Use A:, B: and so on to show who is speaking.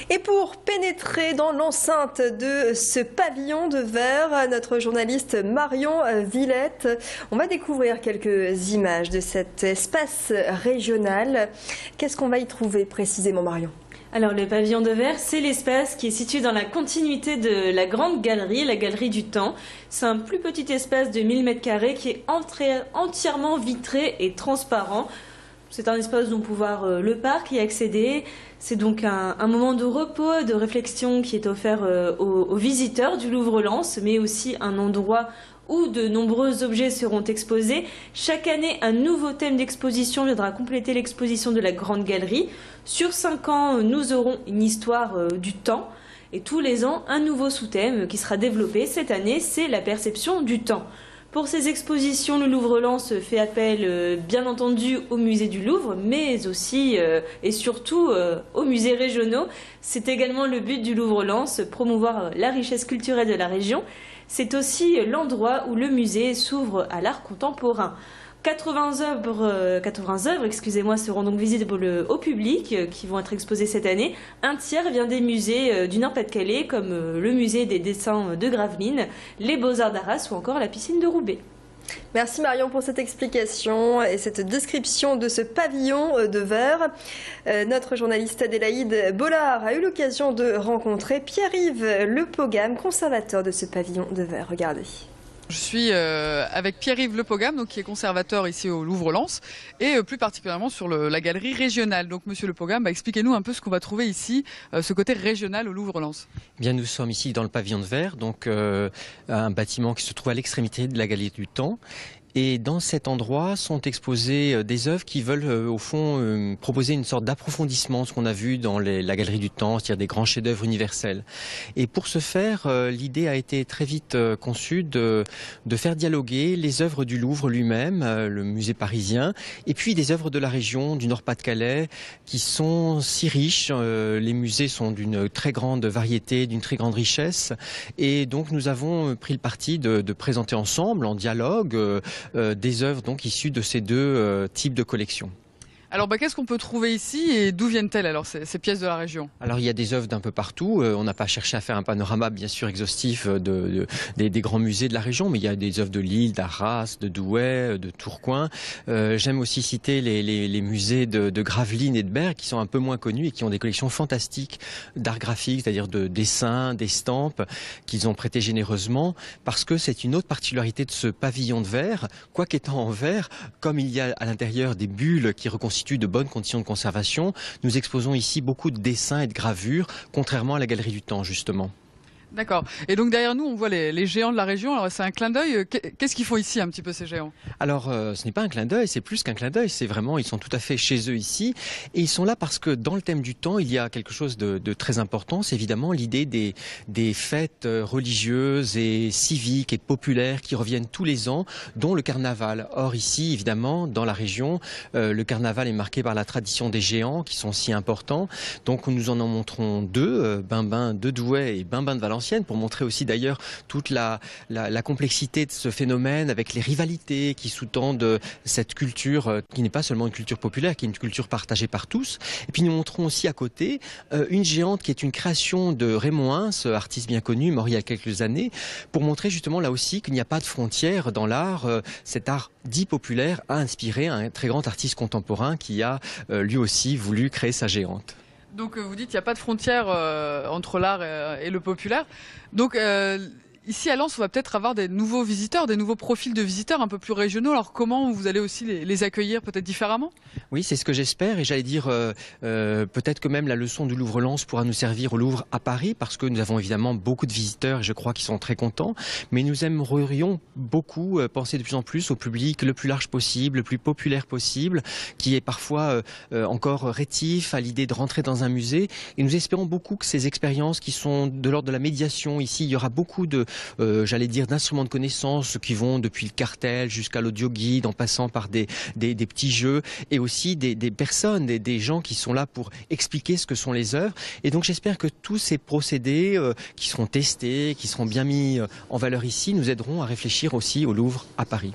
A: Et pour pénétrer dans l'enceinte de ce pavillon de verre, notre journaliste Marion Villette, on va découvrir quelques images de cet espace régional. Qu'est-ce qu'on va y trouver précisément, Marion ?
B: Alors le pavillon de verre, c'est l'espace qui est situé dans la continuité de la grande galerie, la galerie du temps. C'est un plus petit espace de 1000 m² qui est entièrement vitré et transparent. C'est un espace dont pouvoir le parc y accéder. C'est donc un moment de repos, de réflexion qui est offert aux visiteurs du Louvre-Lens, mais aussi un endroit où de nombreux objets seront exposés. Chaque année, un nouveau thème d'exposition viendra compléter l'exposition de la Grande Galerie. Sur 5 ans, nous aurons une histoire du temps. Et tous les ans, un nouveau sous-thème qui sera développé. Cette année, c'est la perception du temps. Pour ces expositions, le Louvre-Lens fait appel, bien entendu, au musée du Louvre, mais aussi et surtout aux musées régionaux. C'est également le but du Louvre-Lens, promouvoir la richesse culturelle de la région. C'est aussi l'endroit où le musée s'ouvre à l'art contemporain. 80 œuvres seront donc visibles au public qui vont être exposées cette année. Un tiers vient des musées du Nord-Pas-de-Calais comme le musée des dessins de Gravelines, les Beaux-Arts d'Arras ou encore la piscine de Roubaix.
A: Merci Marion pour cette explication et cette description de ce pavillon de verre. Notre journaliste Adélaïde Bollard a eu l'occasion de rencontrer Pierre-Yves Lepogam, conservateur de ce pavillon de verre. Regardez.
C: Je suis avec Pierre-Yves Lepogam, donc qui est conservateur ici au Louvre-Lens et plus particulièrement sur la galerie régionale. Donc Monsieur Lepogam, expliquez-nous un peu ce qu'on va trouver ici, ce côté régional au Louvre-Lens.
D: Bien, nous sommes ici dans le pavillon de verre, donc un bâtiment qui se trouve à l'extrémité de la galerie du temps. Et dans cet endroit sont exposées des œuvres qui veulent au fond proposer une sorte d'approfondissement de ce qu'on a vu dans la galerie du temps, c'est-à-dire des grands chefs-d'œuvre universels. Et pour ce faire, l'idée a été très vite conçue de faire dialoguer les œuvres du Louvre lui-même, le musée parisien, et puis des œuvres de la région, du Nord-Pas-de-Calais, qui sont si riches. Les musées sont d'une très grande variété, d'une très grande richesse. Et donc nous avons pris le parti de présenter ensemble, en dialogue, des œuvres donc issues de ces deux types de collections.
C: Alors qu'est-ce qu'on peut trouver ici et d'où viennent-elles alors ces pièces de la région? Alors
D: il y a des œuvres d'un peu partout. On n'a pas cherché à faire un panorama bien sûr exhaustif des grands musées de la région, mais il y a des œuvres de Lille, d'Arras, de Douai, de Tourcoing. J'aime aussi citer les musées de Gravelines et de Berg qui sont un peu moins connus et qui ont des collections fantastiques d'art graphique, c'est-à-dire de dessins, d'estampes qu'ils ont prêté généreusement, parce que c'est une autre particularité de ce pavillon de verre, quoiqu'étant en verre, comme il y a à l'intérieur des bulles qui reconstituent de bonnes conditions de conservation, nous exposons ici beaucoup de dessins et de gravures, contrairement à la galerie du temps justement.
C: D'accord. Et donc derrière nous, on voit les géants de la région. Alors c'est un clin d'œil. Qu'est-ce qu'ils font ici un petit peu ces géants? Alors
D: ce n'est pas un clin d'œil, c'est plus qu'un clin d'œil. C'est vraiment, ils sont tout à fait chez eux ici. Et ils sont là parce que dans le thème du temps, il y a quelque chose de très important. C'est évidemment l'idée des fêtes religieuses et civiques et populaires qui reviennent tous les ans, dont le carnaval. Or ici, évidemment, dans la région, le carnaval est marqué par la tradition des géants qui sont si importants. Donc nous en montrons deux, Bimbin de Douai et Bimbin de Valenciennes, pour montrer aussi d'ailleurs toute la complexité de ce phénomène avec les rivalités qui sous-tendent cette culture qui n'est pas seulement une culture populaire, qui est une culture partagée par tous. Et puis nous montrons aussi à côté une géante qui est une création de Raymond Hince, artiste bien connu, mort il y a quelques années, pour montrer justement là aussi qu'il n'y a pas de frontières dans l'art. Cet art dit populaire a inspiré un très grand artiste contemporain qui a lui aussi voulu créer sa géante.
C: Donc vous dites qu'il n'y a pas de frontière entre l'art et le populaire. Donc ici à Lens, on va peut-être avoir des nouveaux visiteurs, des nouveaux profils de visiteurs un peu plus régionaux. Alors comment vous allez aussi les accueillir peut-être différemment?
D: Oui, c'est ce que j'espère et j'allais dire peut-être que même la leçon du Louvre-Lens pourra nous servir au Louvre à Paris parce que nous avons évidemment beaucoup de visiteurs et je crois qu'ils sont très contents. Mais nous aimerions beaucoup penser de plus en plus au public le plus large possible, le plus populaire possible, qui est parfois encore rétif à l'idée de rentrer dans un musée. Et nous espérons beaucoup que ces expériences qui sont de l'ordre de la médiation, ici il y aura beaucoup j'allais dire d'instruments de connaissance qui vont depuis le cartel jusqu'à l'audio guide en passant par des petits jeux et aussi des personnes, des gens qui sont là pour expliquer ce que sont les œuvres. Et donc j'espère que tous ces procédés qui seront testés, qui seront bien mis en valeur ici, nous aideront à réfléchir aussi au Louvre à Paris.